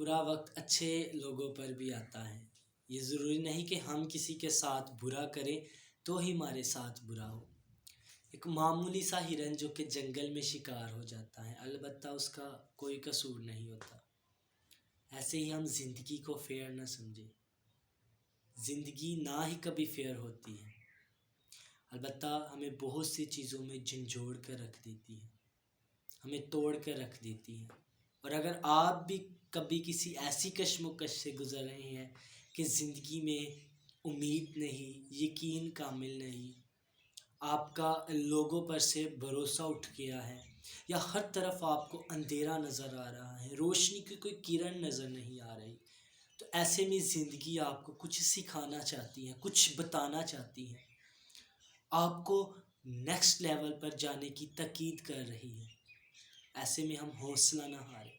برا وقت اچھے لوگوں پر بھی آتا ہے. یہ ضروری نہیں کہ ہم کسی کے ساتھ برا کریں تو ہی ہمارے ساتھ برا ہو. ایک معمولی سا ہرن جو کہ جنگل میں شکار ہو جاتا ہے، البتہ اس کا کوئی قصور نہیں ہوتا. ایسے ہی ہم زندگی کو فیئر نہ سمجھیں. زندگی نہ ہی کبھی فیئر ہوتی ہے، البتہ ہمیں بہت سی چیزوں میں جھنجھوڑ کر رکھ دیتی ہے، ہمیں توڑ کر رکھ دیتی ہے. اور اگر آپ بھی کبھی کسی ایسی کشمکش سے گزر رہے ہیں کہ زندگی میں امید نہیں، یقین کامل نہیں، آپ کا لوگوں پر سے بھروسہ اٹھ گیا ہے، یا ہر طرف آپ کو اندھیرا نظر آ رہا ہے، روشنی کی کوئی کرن نظر نہیں آ رہی، تو ایسے میں زندگی آپ کو کچھ سکھانا چاہتی ہے، کچھ بتانا چاہتی ہے، آپ کو نیکسٹ لیول پر جانے کی تاکید کر رہی ہے. ایسے میں ہم حوصلہ نہ ہاریں،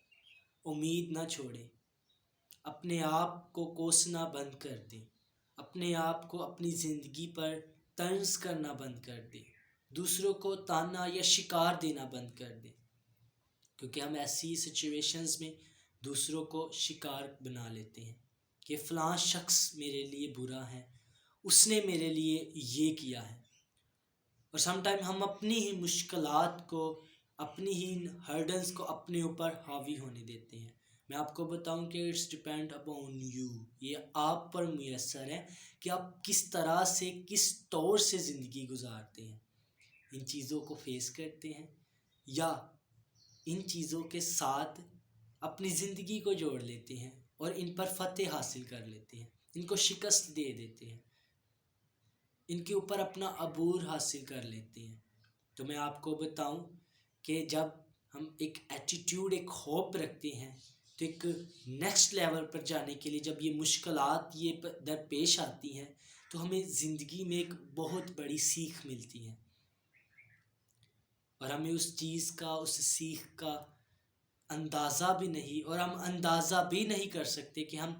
امید نہ چھوڑیں، اپنے آپ کو کوسنا بند کر دیں، اپنے آپ کو اپنی زندگی پر طنز کرنا بند کر دیں، دوسروں کو تانا یا شکار دینا بند کر دیں، کیونکہ ہم ایسی سچویشنز میں دوسروں کو شکار بنا لیتے ہیں کہ فلاں شخص میرے لیے برا ہے، اس نے میرے لیے یہ کیا ہے. اور سم ٹائم ہم اپنی ہی مشکلات کو، اپنی ہی ہرڈنس کو اپنے اوپر حاوی ہونے دیتے ہیں. میں آپ کو بتاؤں کہ اٹس ڈپینڈ اپون یو، یہ آپ پر میسر ہے کہ آپ کس طرح سے، کس طور سے زندگی گزارتے ہیں. ان چیزوں کو فیس کرتے ہیں یا ان چیزوں کے ساتھ اپنی زندگی کو جوڑ لیتے ہیں اور ان پر فتح حاصل کر لیتے ہیں، ان کو شکست دے دیتے ہیں، ان کے اوپر اپنا عبور حاصل کر لیتے ہیں. تو میں آپ کو بتاؤں کہ جب ہم ایک ایٹیٹیوڈ، ایک ہوپ رکھتے ہیں، تو ایک نیکسٹ لیول پر جانے کے لیے جب یہ مشکلات یہ درپیش آتی ہیں تو ہمیں زندگی میں ایک بہت بڑی سیکھ ملتی ہے، اور ہمیں اس چیز کا، اس سیکھ کا اندازہ بھی نہیں، اور ہم اندازہ بھی نہیں کر سکتے کہ ہم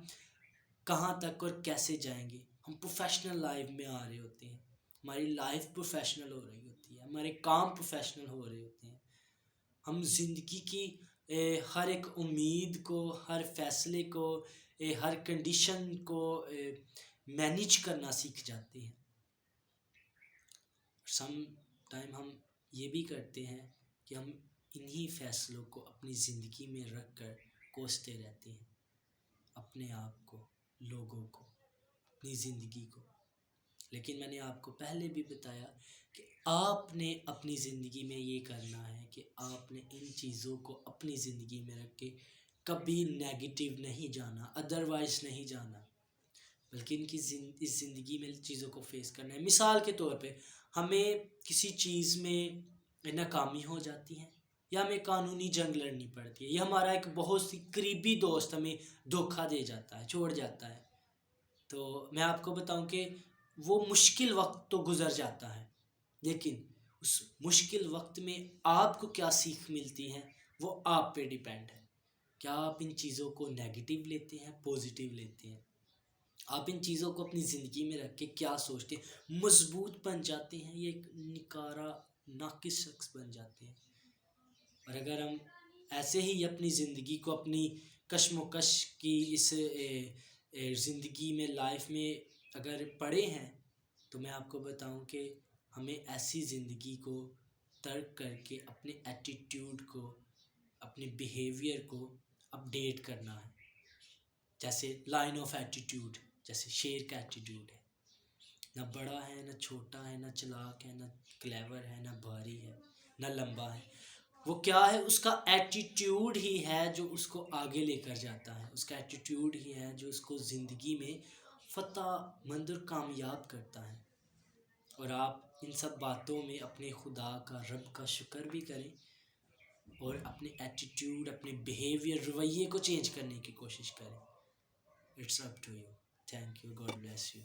کہاں تک اور کیسے جائیں گے. ہم پروفیشنل لائف میں آ رہے ہوتے ہیں، ہماری لائف پروفیشنل ہو رہی ہوتی ہے، ہمارے کام پروفیشنل ہو رہے ہوتے ہیں، ہم زندگی کی ہر ایک امید کو، ہر فیصلے کو، ہر کنڈیشن کو مینیج کرنا سیکھ جاتے ہیں. سم ٹائم ہم یہ بھی کرتے ہیں کہ ہم انہی فیصلوں کو اپنی زندگی میں رکھ کر کوستے رہتے ہیں، اپنے آپ کو، لوگوں کو، اپنی زندگی کو. لیکن میں نے آپ کو پہلے بھی بتایا کہ آپ نے اپنی زندگی میں یہ کرنا ہے کہ آپ نے ان چیزوں کو اپنی زندگی میں رکھ کے کبھی نیگیٹیو نہیں جانا، ادروائز نہیں جانا، بلکہ ان کی اس زندگی میں چیزوں کو فیس کرنا ہے. مثال کے طور پہ ہمیں کسی چیز میں ناکامی ہو جاتی ہے، یا ہمیں قانونی جنگ لڑنی پڑتی ہے، یا ہمارا ایک بہت سی قریبی دوست ہمیں دھوکہ دے جاتا ہے، چھوڑ جاتا ہے، تو میں آپ کو بتاؤں کہ وہ مشکل وقت تو گزر جاتا ہے، لیکن اس مشکل وقت میں آپ کو کیا سیکھ ملتی ہے وہ آپ پہ ڈیپینڈ ہے. کیا آپ ان چیزوں کو نیگیٹیو لیتے ہیں، پوزیٹیو لیتے ہیں؟ آپ ان چیزوں کو اپنی زندگی میں رکھ کے کیا سوچتے ہیں؟ مضبوط بن جاتے ہیں، یہ ایک نکارا ناقص شخص بن جاتے ہیں. اور اگر ہم ایسے ہی اپنی زندگی کو، اپنی کشمکش کی اس زندگی میں، لائف میں اگر پڑے ہیں، تو میں آپ کو بتاؤں کہ ہمیں ایسی زندگی کو ترک کر کے اپنے ایٹیٹیوڈ کو، اپنے بیہیویئر کو اپڈیٹ کرنا ہے. جیسے لائن آف ایٹیٹیوڈ، جیسے شیر کا ایٹیٹیوڈ ہے، نہ بڑا ہے، نہ چھوٹا ہے، نہ چلاک ہے، نہ کلیور ہے، نہ بھاری ہے، نہ لمبا ہے. وہ کیا ہے؟ اس کا ایٹیٹیوڈ ہی ہے جو اس کو آگے لے کر جاتا ہے، اس کا ایٹیٹیوڈ ہی ہے جو اس کو زندگی میں فتح مند اور کامیاب کرتا ہے. اور آپ ان سب باتوں میں اپنے خدا کا، رب کا شکر بھی کریں، اور اپنے ایٹیٹیوڈ، اپنے بیہیویئر، رویے کو چینج کرنے کی کوشش کریں. It's up to you. Thank you. God bless you.